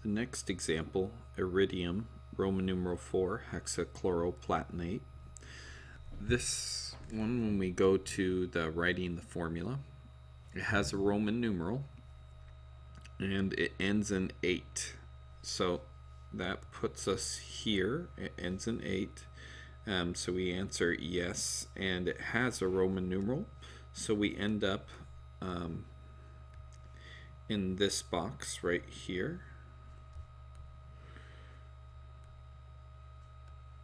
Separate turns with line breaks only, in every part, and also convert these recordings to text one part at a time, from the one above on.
The next example, iridium, Roman numeral 4, hexachloroplatinate. This one, when we go to the writing the formula, it has a Roman numeral and it ends in 8. So that puts us here. It ends in 8. So we answer yes, and it has a Roman numeral. So we end up in this box right here.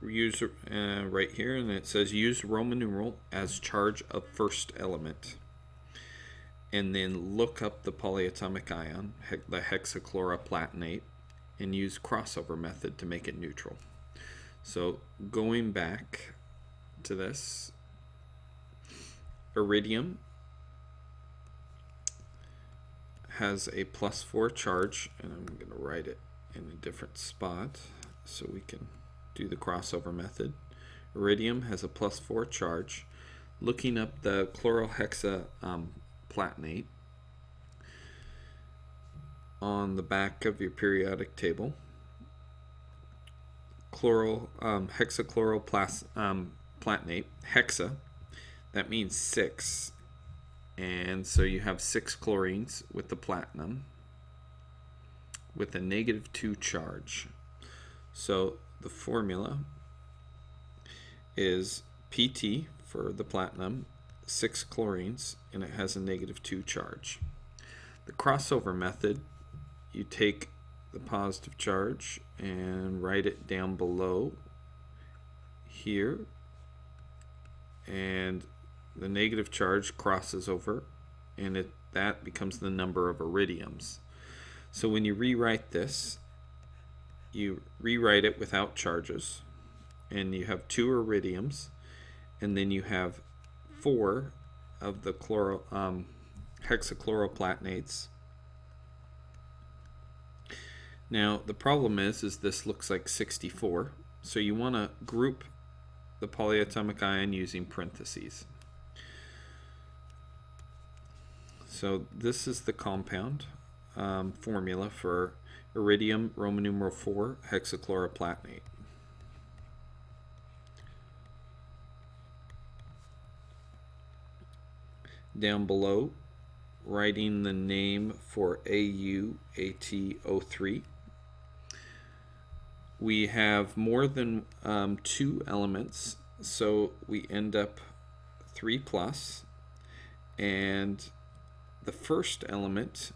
Use right here, and it says use Roman numeral as charge of first element, and then look up the polyatomic ion, the hexachloroplatinate, and use crossover method to make it neutral. So going back to this, iridium has a +4 charge, and I'm going to write it in a different spot so we can do the crossover method. Iridium has a +4 charge. Looking up the chlorohexaplatinate on the back of your periodic table, hexachloroplatinate, hexa, that means 6, and so you have 6 chlorines with the platinum with a -2 charge. So the formula is Pt for the platinum, 6 chlorines, and it has a -2 charge. The crossover method, you take the positive charge and write it down below here, and the negative charge crosses over, and that becomes the number of iridiums. So when you rewrite this, you rewrite it without charges, and you have 2 iridiums, and then you have 4 of the hexachloroplatinates. Now the problem is this looks like 64, so you want to group the polyatomic ion using parentheses. So this is the compound formula for iridium, Roman numeral 4, hexachloroplatinate. Down below, writing the name for AuAtO3. We have more than 2 elements, so we end up 3+, and the first element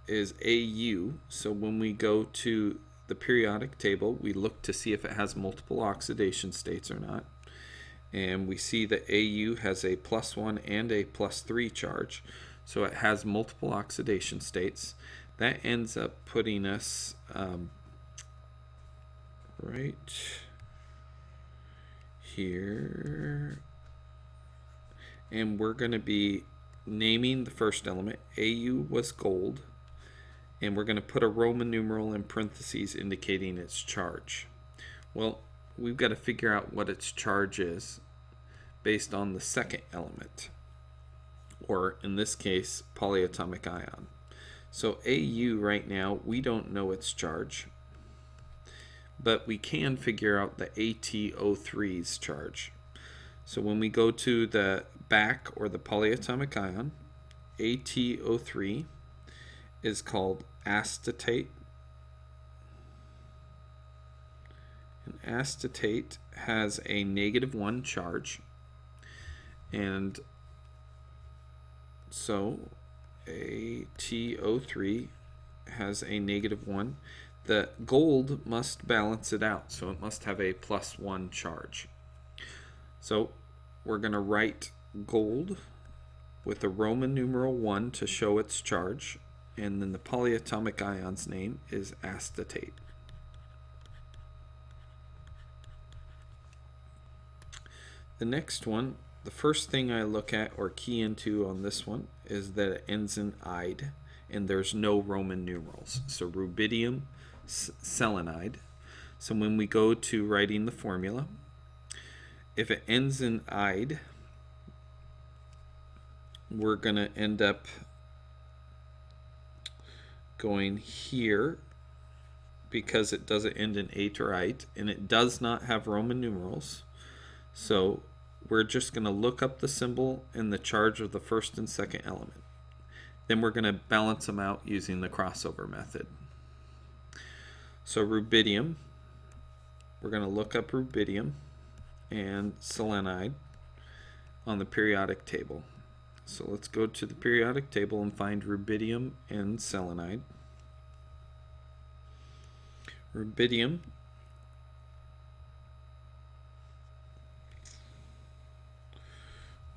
is Au, so when we go to the periodic table, we look to see if it has multiple oxidation states or not, and we see that Au has a +1 and a +3 charge, so it has multiple oxidation states. That ends up putting us right here, and we're going to be naming the first element. Au was gold, and we're going to put a Roman numeral in parentheses indicating its charge. Well, we've got to figure out what its charge is based on the second element, or in this case, polyatomic ion. So Au right now, we don't know its charge, but we can figure out the AtO3's charge. So when we go to the back, or the polyatomic ion, AtO3 is called acetate. And acetate has a -1 charge, and so AtO3 has a -1. The gold must balance it out, so it must have a +1 charge. So we're going to write gold with a Roman numeral 1 to show its charge, and then the polyatomic ion's name is acetate. The next one, the first thing I look at or key into on this one is that it ends in "ide", and there's no Roman numerals. So rubidium selenide. So when we go to writing the formula, if it ends in "ide", we're going to end up going here because it doesn't end in ate or ite, and it does not have Roman numerals. So we're just going to look up the symbol and the charge of the first and second element. Then we're going to balance them out using the crossover method. So rubidium, we're going to look up rubidium and selenide on the periodic table. So let's go to the periodic table and find rubidium and selenide. Rubidium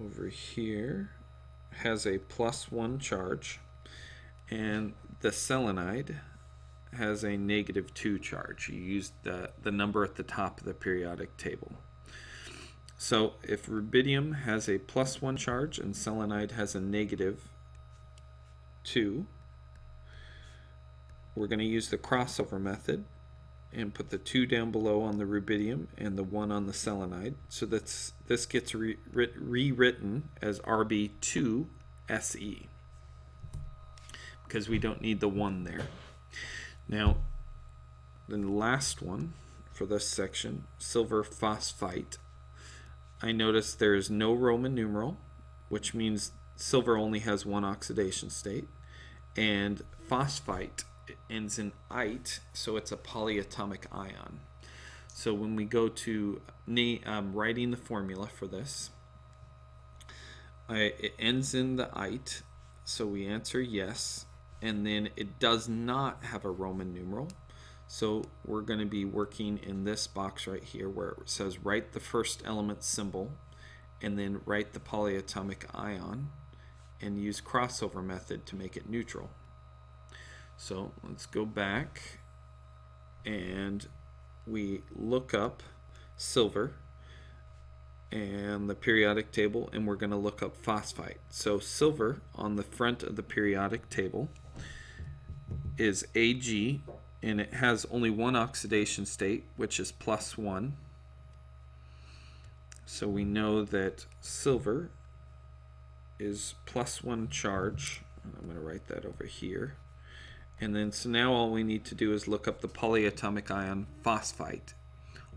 over here has a +1 charge, and the selenide has a -2 charge. You use the number at the top of the periodic table. So if rubidium has a +1 charge and selenide has a -2, we're going to use the crossover method and put the 2 down below on the rubidium and the 1 on the selenide. So this gets rewritten as Rb2Se because we don't need the 1 there. Now, the last one for this section, silver phosphite. I notice there is no Roman numeral, which means silver only has 1 oxidation state, and phosphite ends in ite, so it's a polyatomic ion. So when we go to writing the formula for this, it ends in the ite, so we answer yes, and then it does not have a Roman numeral. So we're going to be working in this box right here where it says write the first element symbol and then write the polyatomic ion and use crossover method to make it neutral. So let's go back and we look up silver and the periodic table, and we're going to look up phosphite. So silver on the front of the periodic table is Ag, and it has only 1 oxidation state, which is +1. So we know that silver is +1 charge. I'm going to write that over here. And then so now all we need to do is look up the polyatomic ion phosphite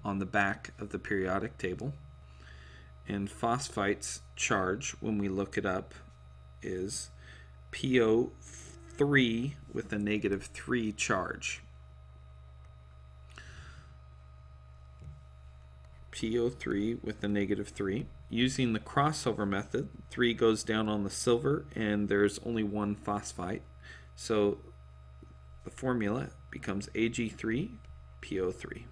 on the back of the periodic table. And phosphite's charge, when we look it up, is PO3 with a -3 charge. PO3 with a -3. Using the crossover method, 3 goes down on the silver and there's only 1 phosphite. So the formula becomes Ag3PO3.